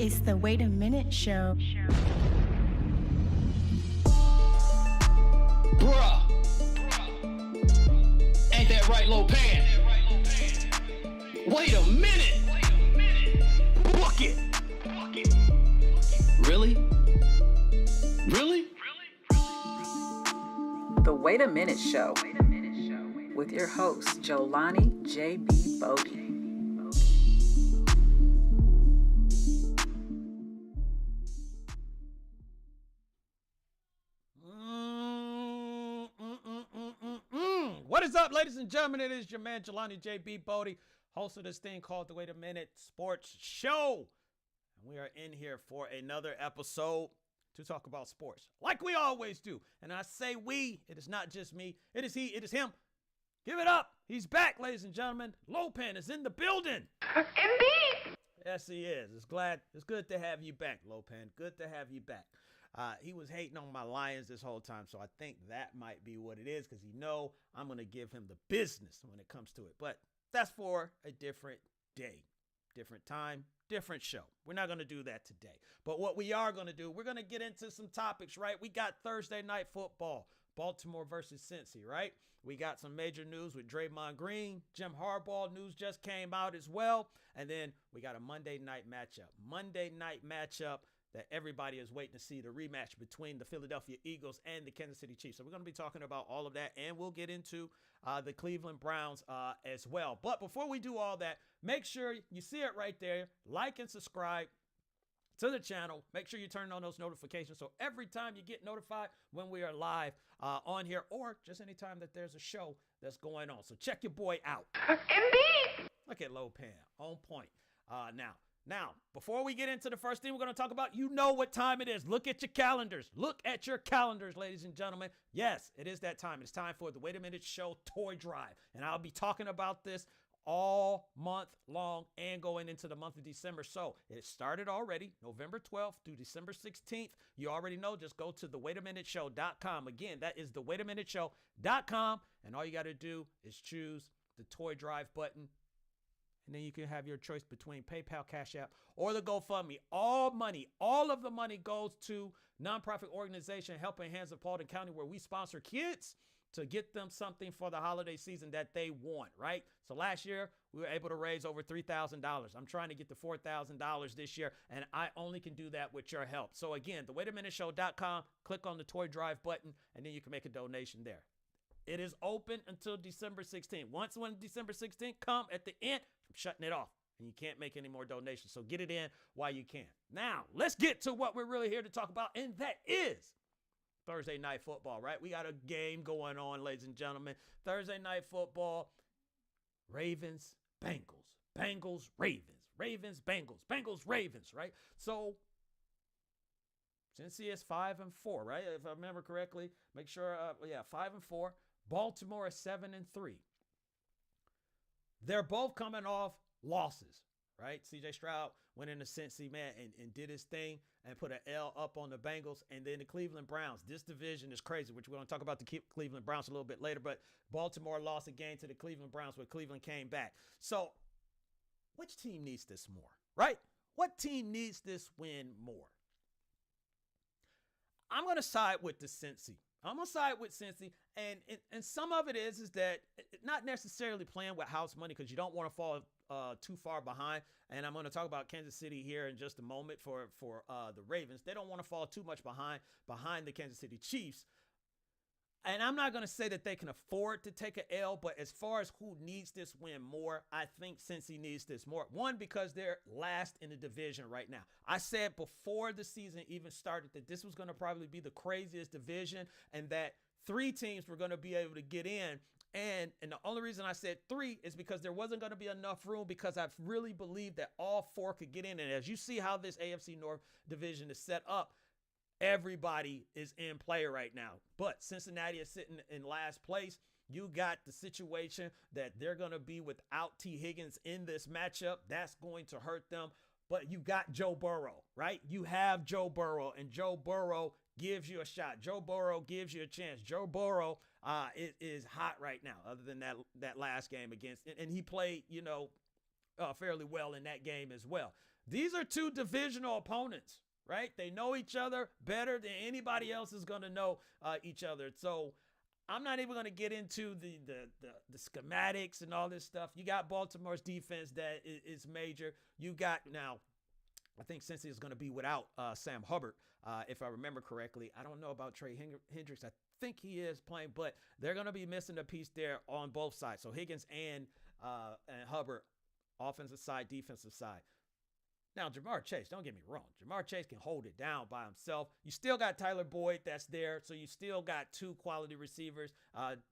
It's the Wait a Minute Show. Bruh. Ain't that right, Lopan? Wait a minute. Book it. Really? Really? The Wait a Minute Show with your host, Jolani J.B. Bodie. What is up, ladies and gentlemen? It is your man, Jolani J.B. Bodie, host of this thing called the Wait a Minute Sports Show. And we are in here for another episode to talk about sports, like we always do. And I say we, it is not just me. It is he, it is him. Give it up. He's back, ladies and gentlemen. Lopan is in the building. Indeed. Yes, he is. It's good to have you back, Lopan. Good to have you back. He was hating on my Lions this whole time, so I think that might be what it is, because he know I'm going to give him the business when it comes to it. But that's for a different day, different time, different show. We're not going to do that today. But what we are going to do, we're going to get into some topics, right? We got Thursday night football, Baltimore versus Cincy, right? We got some major news with Draymond Green. Jim Harbaugh news just came out as well. And then we got a Monday night matchup that everybody is waiting to see, the rematch between the Philadelphia Eagles and the Kansas City Chiefs. So we're going to be talking about all of that, and we'll get into the Cleveland Browns as well. But before we do all that, make sure you see it right there. Like and subscribe to the channel. Make sure you turn on those notifications so every time you get notified when we are live on here, or just anytime that there's a show that's going on. So check your boy out. Indeed. Look at Lopan, on point. Now, before we get into the first thing we're going to talk about, you know what time it is. Look at your calendars. Look at your calendars, ladies and gentlemen. Yes, it is that time. It's time for the Wait a Minute Show Toy Drive. And I'll be talking about this all month long and going into the month of December. So it started already November 12th through December 16th. You already know, just go to thewaittaminuteshow.com. Again, that is thewaittaminuteshow.com. And all you got to do is choose the Toy Drive button. And then you can have your choice between PayPal, Cash App, or the GoFundMe. All of the money goes to nonprofit organization Helping Hands of Paulding County, where we sponsor kids to get them something for the holiday season that they want, right? So last year, we were able to raise over $3,000. I'm trying to get to $4,000 this year, and I only can do that with your help. So again, thewaittaminuteshow.com, click on the Toy Drive button, and then you can make a donation there. It is open until December 16th. Once when December 16th come at the end, I'm shutting it off, and you can't make any more donations. So get it in while you can. Now, let's get to what we're really here to talk about, and that is Thursday night football, right? We got a game going on, ladies and gentlemen. Thursday night football, Ravens, Bengals, Bengals, Ravens, Ravens, Bengals, Bengals, Ravens, right? So Cincy is 5-4, right? If I remember correctly, make sure, 5-4. Baltimore is 7-3. They're both coming off losses, right? C.J. Stroud went into Cincy, man, and did his thing and put an L up on the Bengals. And then the Cleveland Browns. This division is crazy, which we're going to talk about the Cleveland Browns a little bit later. But Baltimore lost a game to the Cleveland Browns where Cleveland came back. So which team needs this more, right? What team needs this win more? I'm going to side with the Cincy. And some of it is that not necessarily playing with house money, because you don't want to fall too far behind. And I'm going to talk about Kansas City here in just a moment for the Ravens. They don't want to fall too much behind the Kansas City Chiefs. And I'm not going to say that they can afford to take an L, but as far as who needs this win more, I think Cincy needs this more. One, because they're last in the division right now. I said before the season even started that this was going to probably be the craziest division, and that 3 teams were going to be able to get in. And the only reason I said 3 is because there wasn't going to be enough room, because I really believe that all 4 could get in. And as you see how this AFC North division is set up, everybody is in play right now. But Cincinnati is sitting in last place. You got the situation that they're going to be without T. Higgins in this matchup. That's going to hurt them. But you got Joe Burrow, right? You have Joe Burrow, and Joe Burrow gives you a shot. Joe Burrow gives you a chance. Joe Burrow is hot right now, other than that last game against, and he played, fairly well in that game as well. These are two divisional opponents, right? They know each other better than anybody else is going to know each other. So I'm not even going to get into the schematics and all this stuff. You got Baltimore's defense that is major. You got now, I think Cincy is going to be without Sam Hubbard, if I remember correctly. I don't know about Trey Hendricks. I think he is playing, but they're going to be missing a piece there on both sides. So Higgins and Hubbard, offensive side, defensive side. Now, Jamar Chase, don't get me wrong. Jamar Chase can hold it down by himself. You still got Tyler Boyd that's there, so you still got two quality receivers.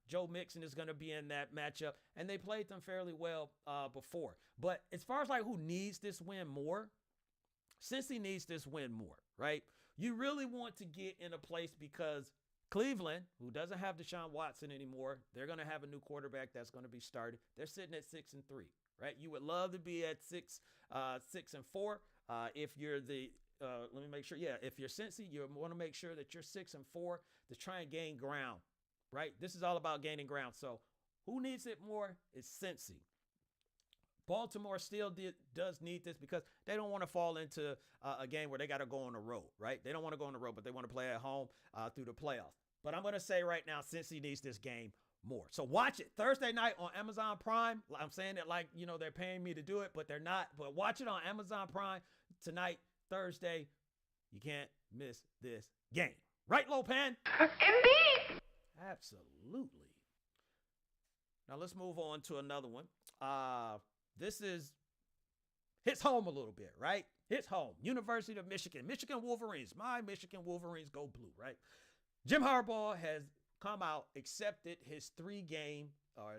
Joe Mixon is going to be in that matchup, and they played them fairly well before. But as far as like who needs this win more, Cincy needs this win more, right? You really want to get in a place because Cleveland, who doesn't have Deshaun Watson anymore, they're going to have a new quarterback that's going to be started. They're sitting at 6-3. Right, you would love to be at 6-4. If you're the, let me make sure. Yeah, if you're Cincy, you want to make sure that you're 6-4 to try and gain ground. Right, this is all about gaining ground. So, who needs it more? It's Cincy. Baltimore still does need this because they don't want to fall into a game where they got to go on the road. Right, they don't want to go on the road, but they want to play at home through the playoffs. But I'm going to say right now, Cincy needs this game more. So watch it Thursday night on Amazon Prime. I'm saying it like, you know, they're paying me to do it, but they're not. But watch it on Amazon Prime tonight, Thursday. You can't miss this game. Right, Lopan? Indeed. Absolutely. Now let's move on to another one. This hits home a little bit, right? Hits home. University of Michigan. Michigan Wolverines. My Michigan Wolverines go blue, right? Jim Harbaugh has come out, accepted his 3-game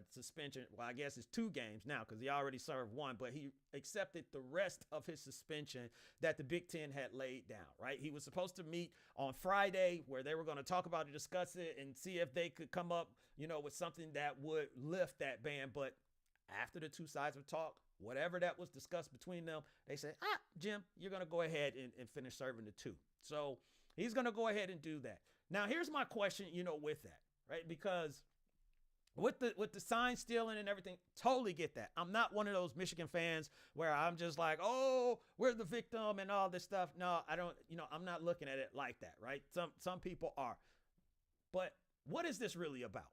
suspension. Well, I guess it's 2 games now because he already served 1, but he accepted the rest of his suspension that the Big Ten had laid down, right? He was supposed to meet on Friday where they were going to talk about it, discuss it, and see if they could come up, you know, with something that would lift that ban. But after the two sides of talk, whatever that was discussed between them, they said, Jim, you're going to go ahead and finish serving the 2. So he's going to go ahead and do that. Now, here's my question, you know, with that, right? Because with the sign stealing and everything, totally get that. I'm not one of those Michigan fans where I'm just like, oh, we're the victim and all this stuff. No, I don't, you know, I'm not looking at it like that, right? Some people are. But what is this really about,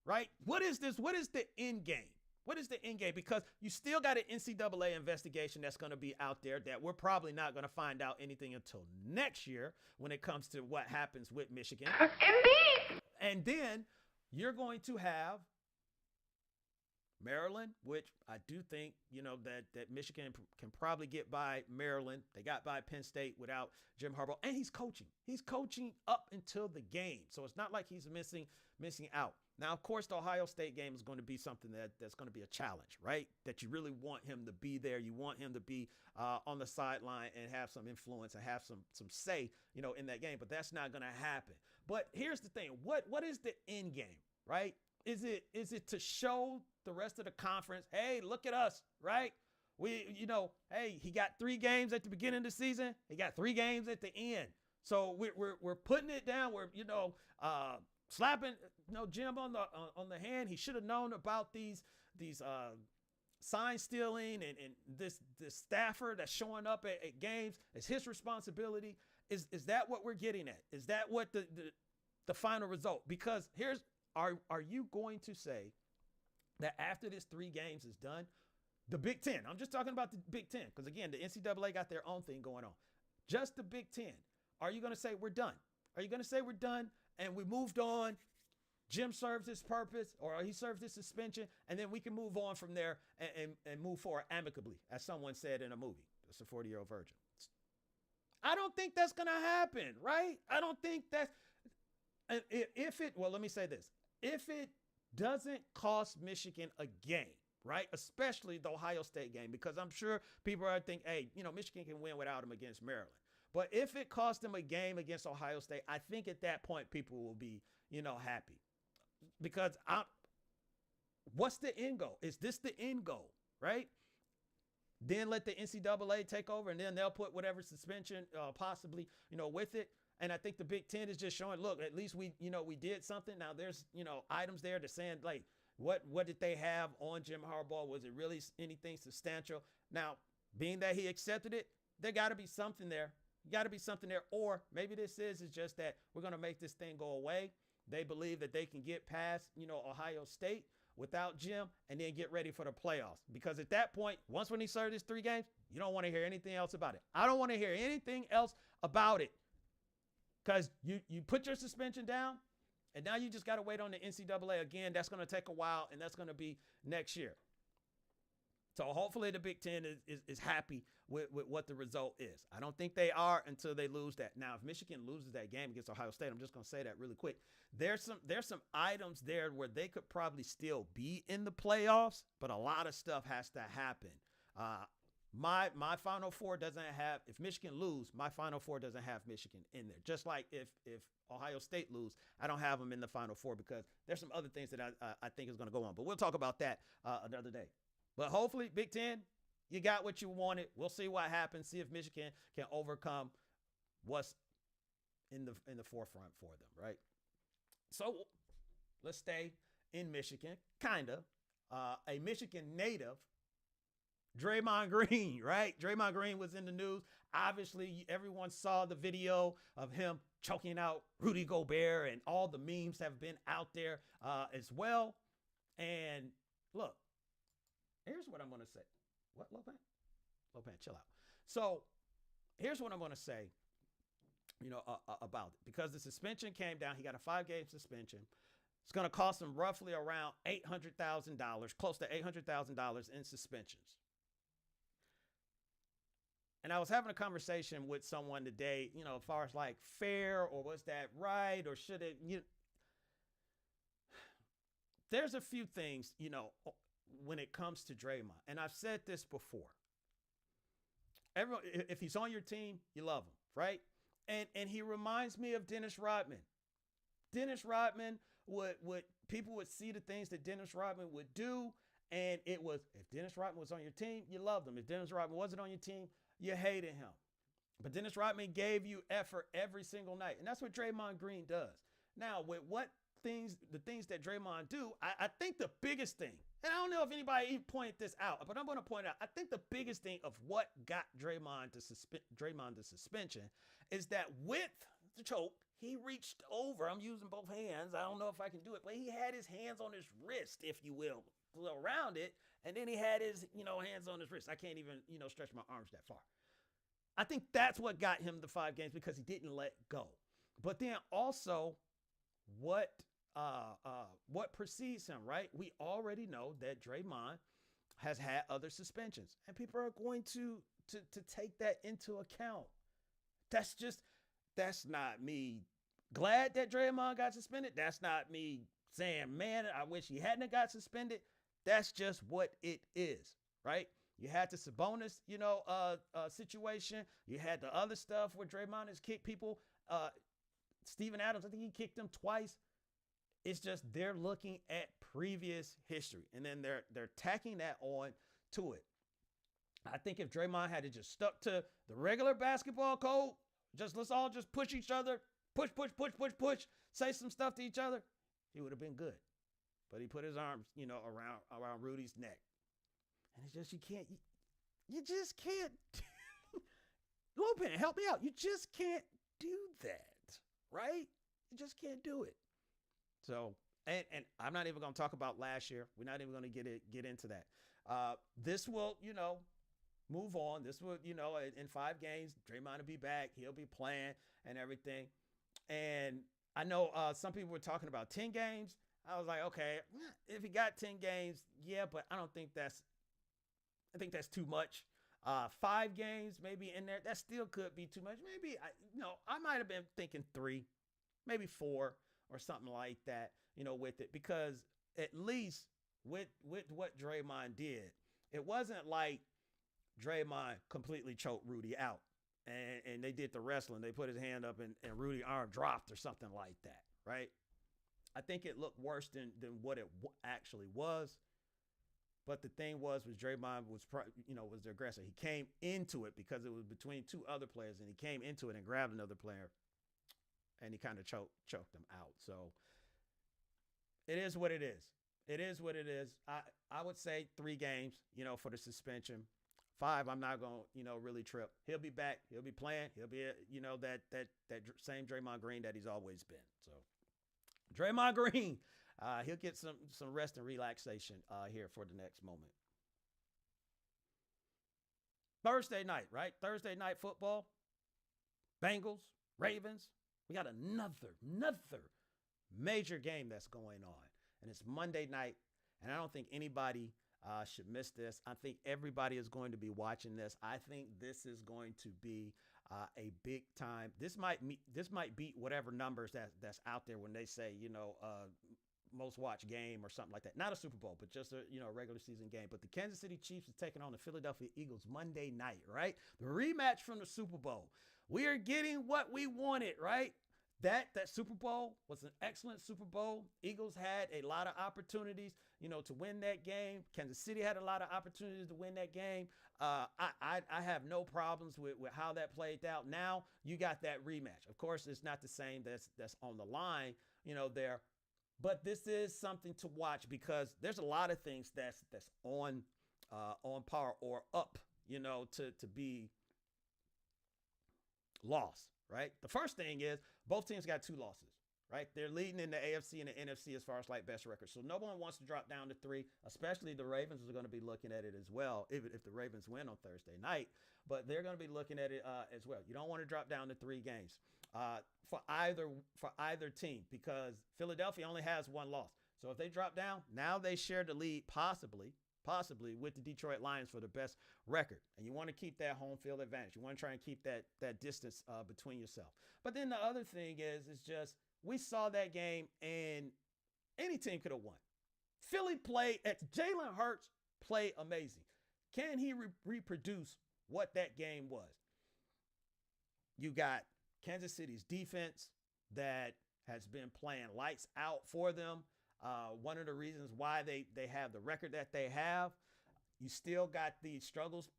right? What is this? What is the end game? What is the end game? Because you still got an NCAA investigation that's going to be out there that we're probably not going to find out anything until next year when it comes to what happens with Michigan. Indeed. And then you're going to have Maryland, which I do think, you know, that Michigan can probably get by Maryland. They got by Penn State without Jim Harbaugh. And he's coaching. He's coaching up until the game. So it's not like he's missing out. Now, of course, the Ohio State game is going to be something that's going to be a challenge, right? That you really want him to be there. You want him to be on the sideline and have some influence and have some say, you know, in that game. But that's not going to happen. But here's the thing. What is the end game, right? Is it to show the rest of the conference, hey, look at us, right? We, you know, hey, he got 3 games at the beginning of the season. He got 3 games at the end. So we're putting it down. We're, you know, slapping, you know, Jim on the hand. He should have known about these sign stealing and this staffer that's showing up at games. It's his responsibility. Is that what we're getting at? Is that what the final result? Because are you going to say that after this 3 games is done, the Big Ten, I'm just talking about the Big Ten, because again, the NCAA got their own thing going on. Just the Big Ten. Are you going to say we're done? Are you going to say we're done and we moved on? Jim serves his purpose, or he serves his suspension, and then we can move on from there and move forward amicably, as someone said in a movie. It's a 40-year-old virgin. I don't think that's going to happen, right? I don't think that's, well, let me say this. If it doesn't cost Michigan a game, right? Especially the Ohio State game, because I'm sure people are thinking, hey, you know, Michigan can win without him against Maryland. But if it cost them a game against Ohio State, I think at that point people will be, you know, happy. Because what's the end goal? Is this the end goal, right? Then let the NCAA take over, and then they'll put whatever suspension possibly, you know, with it. And I think the Big Ten is just showing, look, at least we did something. Now there's, you know, items there to saying, like, What did they have on Jim Harbaugh? Was it really anything substantial? Now, being that he accepted it, there got to be something there. Got to be something there. Or maybe this is just that we're going to make this thing go away. They believe that they can get past, Ohio State without Jim and then get ready for the playoffs. Because at that point, once when he served his 3 games, you don't want to hear anything else about it. I don't want to hear anything else about it. Because you put your suspension down, and now you just got to wait on the NCAA again. That's going to take a while, and that's going to be next year. So hopefully the Big Ten is happy with what the result is. I don't think they are until they lose that. Now, if Michigan loses that game against Ohio State, I'm just going to say that really quick. There's some items there where they could probably still be in the playoffs, but a lot of stuff has to happen. My Final Four doesn't have, if Michigan lose, my Final Four doesn't have Michigan in there. Just like if Ohio State lose, I don't have them in the Final Four because there's some other things that I think is going to go on. But we'll talk about that another day. But hopefully, Big Ten, you got what you wanted. We'll see what happens. See if Michigan can overcome what's in the forefront for them, right? So let's stay in Michigan, kind of. A Michigan native, Draymond Green, right? Draymond Green was in the news. Obviously, everyone saw the video of him choking out Rudy Gobert, and all the memes have been out there as well. And look, here's what I'm going to say. What, Lopan? Lopan, chill out. So here's what I'm going to say, about it. Because the suspension came down. He got a 5-game suspension. It's going to cost him roughly around $800,000, close to $800,000 in suspensions. And I was having a conversation with someone today, as far as like fair, or was that right, or should it, there's a few things, when it comes to Draymond. And I've said this before. Everyone, if he's on your team, you love him, right? And he reminds me of Dennis Rodman. Dennis Rodman people would see the things that Dennis Rodman would do, and it was, if Dennis Rodman was on your team, you loved him. If Dennis Rodman wasn't on your team, you hated him. But Dennis Rodman gave you effort every single night. And that's what Draymond Green does. Now, with the things that Draymond do, I think the biggest thing, and I don't know if anybody even pointed this out, but I'm going to point out, I think the biggest thing of what got Draymond the suspension is that with the choke, he reached over. I'm using both hands. I don't know if I can do it, but he had his hands on his wrist, if you will, around it. And then he had his, hands on his wrist. I can't even, stretch my arms that far. I think that's what got him the 5 games, because he didn't let go. But then also what precedes him, right? We already know that Draymond has had other suspensions, and people are going to take that into account. That's not me glad that Draymond got suspended. That's not me saying, man, I wish he hadn't got suspended. That's just what it is, right? You had the Sabonis, situation. You had the other stuff where Draymond has kicked people. Steven Adams, I think he kicked him twice. It's just they're looking at previous history, and then they're tacking that on to it. I think if Draymond had just stuck to the regular basketball code, let's all just push each other, push, say some stuff to each other, he would have been good. But he put his arms, around Rudy's neck. And it's just, you just can't. Lopan, help me out. You just can't do that, right? You just can't do it. So, and I'm not even going to talk about last year. We're not even going to get into that. This will, move on. This will, in 5 games, Draymond will be back. He'll be playing and everything. And I know some people were talking about 10 games. I was like, okay, if he got 10 games, yeah, but I think that's too much. 5 games maybe in there, that still could be too much. Maybe, I might have been thinking 3, maybe 4 or something like that, with it. Because at least with what Draymond did, it wasn't like Draymond completely choked Rudy out and they did the wrestling. They put his hand up and Rudy's arm dropped or something like that, right? I think it looked worse than what it actually was. But the thing was Draymond was the aggressor. He came into it because it was between 2 other players, and he came into it and grabbed another player, and he kind of choked him out. So it is what it is. it is what it is. I would say 3 games, for the suspension. 5, I'm not going to, really trip. He'll be back. He'll be playing. He'll be, that same Draymond Green that he's always been. So Draymond Green, he'll get some rest and relaxation here for the next moment. Thursday night, right? Thursday night football. Bengals, Ravens. We got another major game that's going on. And it's Monday night. And I don't think anybody should miss this. I think everybody is going to be watching this. I think this is going to be a big time. This might beat whatever numbers that's out there when they say, most watched game or something like that. Not a Super Bowl, but just a regular season game. But the Kansas City Chiefs is taking on the Philadelphia Eagles Monday night, right? The rematch from the Super Bowl. We are getting what we wanted, right? That Super Bowl was an excellent Super Bowl. Eagles had a lot of opportunities, to win that game. Kansas City had a lot of opportunities to win that game. I have no problems with how that played out. Now you got that rematch. Of course, it's not the same that's on the line, there. But this is something to watch because there's a lot of things that's on par or up, to be lost, right? The first thing is both teams got 2 losses, right? They're leading in the AFC and the NFC as far as best records. So no one wants to drop down to 3, especially the Ravens are going to be looking at it as well, even if the Ravens win on Thursday night. But they're going to be looking at it as well. You don't want to drop down to 3 games for either team because Philadelphia only has 1 loss. So if they drop down, now they share the lead possibly with the Detroit Lions for the best record. And you want to keep that home field advantage. You want to try and keep that distance between yourself. But then the other thing is just we saw that game and any team could have won. Philly played, Jalen Hurts played amazing. Can he reproduce what that game was? You got Kansas City's defense that has been playing lights out for them. One of the reasons why they have the record that they have. You still got these struggles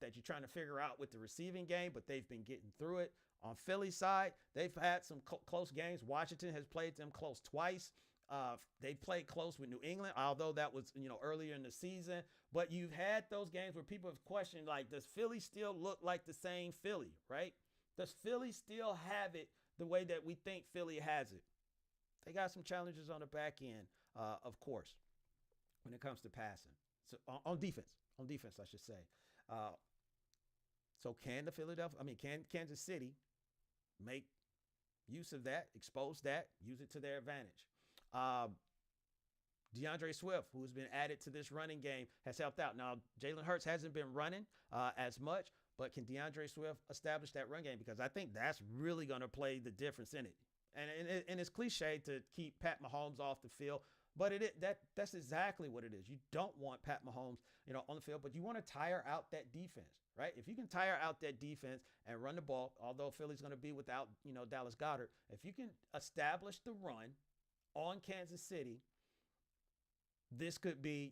that you're trying to figure out with the receiving game, but they've been getting through it. On Philly's side, they've had some close games. Washington has played them close twice. They played close with New England, although that was, earlier in the season. But you've had those games where people have questioned, does Philly still look like the same Philly, right? Does Philly still have it the way that we think Philly has it? They got some challenges on the back end, of course, when it comes to passing. So on defense, I should say. So can Kansas City make use of that, expose that, use it to their advantage? DeAndre Swift, who's been added to this running game, has helped out. Now, Jalen Hurts hasn't been running as much, but can DeAndre Swift establish that run game? Because I think that's really going to play the difference in it. And it's cliche to keep Pat Mahomes off the field, but that's exactly what it is. You don't want Pat Mahomes, on the field, but you want to tire out that defense, right? If you can tire out that defense and run the ball, although Philly's going to be without, Dallas Goedert, if you can establish the run on Kansas City, this could be,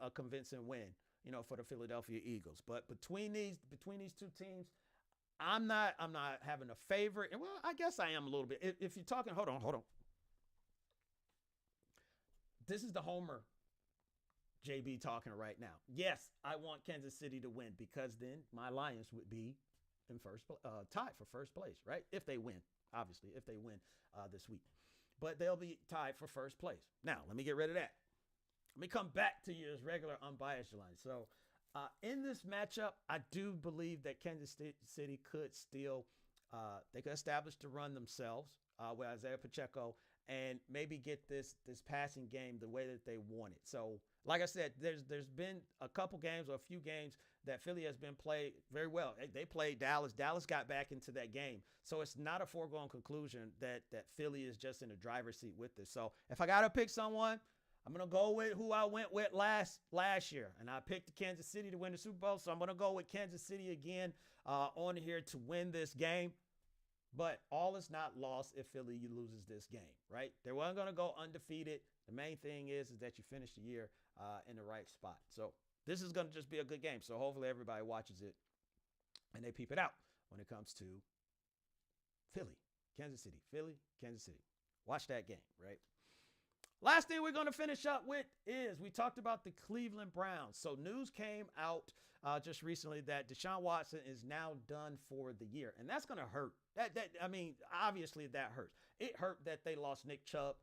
a convincing win, for the Philadelphia Eagles. But between these 2 teams, I'm not having a favorite. And well, I guess I am a little bit. If you're talking, hold on. This is the Homer JB talking right now. Yes, I want Kansas City to win because then my Lions would be in tied for first place, right? If they win, obviously, if they win this week. But they'll be tied for first place. Now, let me get rid of that. Let me come back to your regular unbiased line. So, in this matchup, I do believe that Kansas City could still, they could establish the run themselves with Isaiah Pacheco and maybe get this passing game the way that they want it. So, like I said, there's been a couple games or a few games that Philly has been played very well. They played Dallas. Dallas got back into that game. So it's not a foregone conclusion that Philly is just in the driver's seat with this. So if I got to pick someone, I'm going to go with who I went with last year. And I picked Kansas City to win the Super Bowl. So I'm going to go with Kansas City again on here to win this game. But all is not lost if Philly loses this game, right? They weren't going to go undefeated. The main thing is that you finish the year in the right spot. So this is going to just be a good game. So hopefully everybody watches it and they peep it out when it comes to Philly, Kansas City. Watch that game, right? Last thing we're going to finish up with is we talked about the Cleveland Browns. So news came out just recently that Deshaun Watson is now done for the year, and that's going to hurt. Obviously that hurts. It hurt that they lost Nick Chubb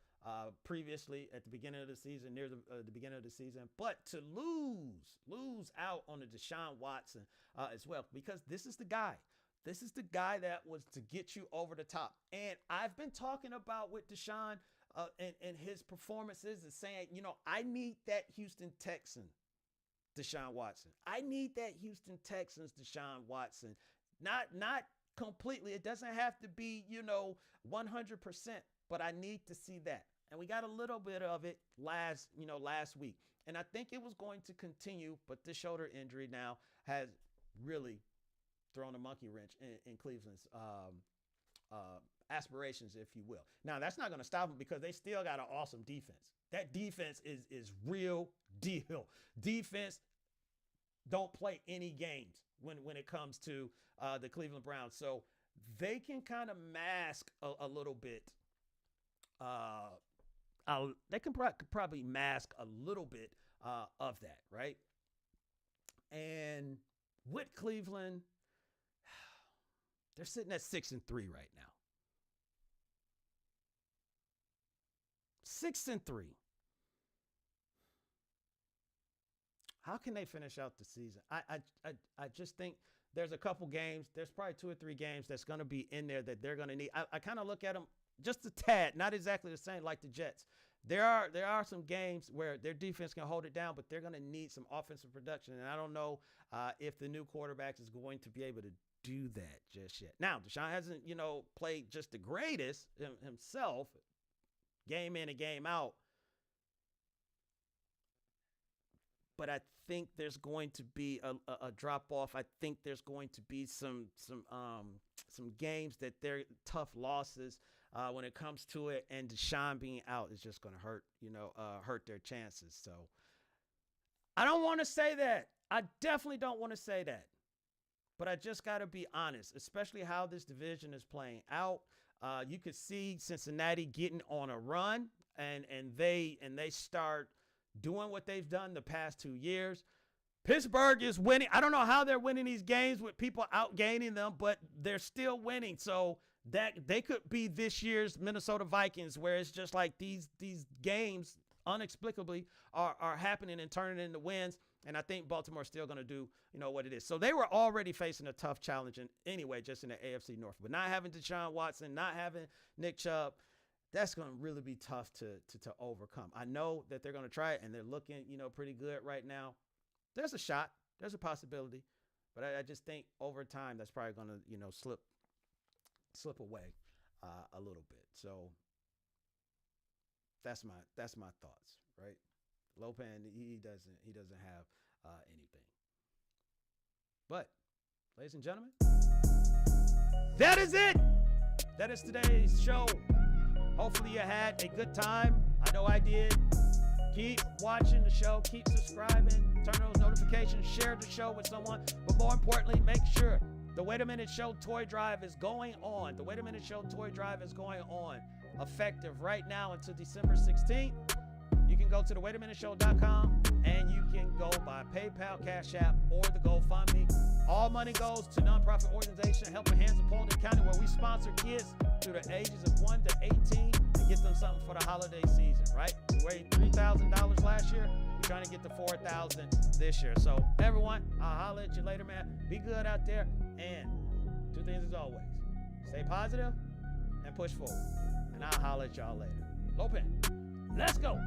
previously at the beginning of the season, near the beginning of the season, but to lose out on the Deshaun Watson as well, because this is the guy. This is the guy that was to get you over the top. And I've been talking about with Deshaun and his performances and saying, I need that Houston Texan Deshaun Watson. I need that Houston Texans Deshaun Watson. Not completely. It doesn't have to be, 100%, but I need to see that. And we got a little bit of it last week. And I think it was going to continue, but this shoulder injury now has really thrown a monkey wrench in Cleveland's aspirations, if you will. Now, that's not going to stop them because they still got an awesome defense. That defense is real deal. Defense don't play any games when it comes to the Cleveland Browns. So they can kind of mask a little bit. They can probably mask a little bit of that, right? And with Cleveland, they're sitting at 6-3 right now. 6-3. How can they finish out the season? I just think there's a couple games. There's probably 2 or 3 games that's going to be in there that they're going to need. I kind of look at them just a tad, not exactly the same like the Jets. There are some games where their defense can hold it down, but they're going to need some offensive production. And I don't know if the new quarterback is going to be able to do that just yet. Now, Deshaun hasn't, played just the greatest himself, game in and game out. But I think there's going to be a drop off. I think there's going to be some games that they're tough losses when it comes to it, and Deshaun being out is just going to hurt their chances. So I don't want to say that. I definitely don't want to say that. But I just got to be honest, especially how this division is playing out. You could see Cincinnati getting on a run, and they start doing what they've done the past 2 years. Pittsburgh is winning. I don't know how they're winning these games with people outgaining them, but they're still winning. So that they could be this year's Minnesota Vikings, where it's just like these games inexplicably are happening and turning into wins. And I think Baltimore's still going to do, what it is. So they were already facing a tough challenge anyway, just in the AFC North. But not having Deshaun Watson, not having Nick Chubb, that's going to really be tough to overcome. I know that they're going to try it, and they're looking, pretty good right now. There's a shot. There's a possibility. But I just think over time that's probably going to, slip away a little bit. So that's my thoughts, right? Lopan, he doesn't have anything. But, ladies and gentlemen, that is it. That is today's show. Hopefully you had a good time. I know I did. Keep watching the show. Keep subscribing. Turn those notifications. Share the show with someone. But more importantly, make sure the Wait a Minute Show toy drive is going on. The Wait a Minute Show toy drive is going on. Effective right now until December 16th. You can go to the waittaminuteshow.com and you can go by PayPal, Cash App, or the GoFundMe. All money goes to nonprofit organization Helping Hands of Paulding County, where we sponsor kids through the ages of 1 to 18 and get them something for the holiday season, right? We raised $3,000 last year. We're trying to get to $4,000 this year. So everyone, I'll holler at you later, man. Be good out there. And 2 things as always. Stay positive and push forward. And I'll holler at y'all later. Lopan, let's go.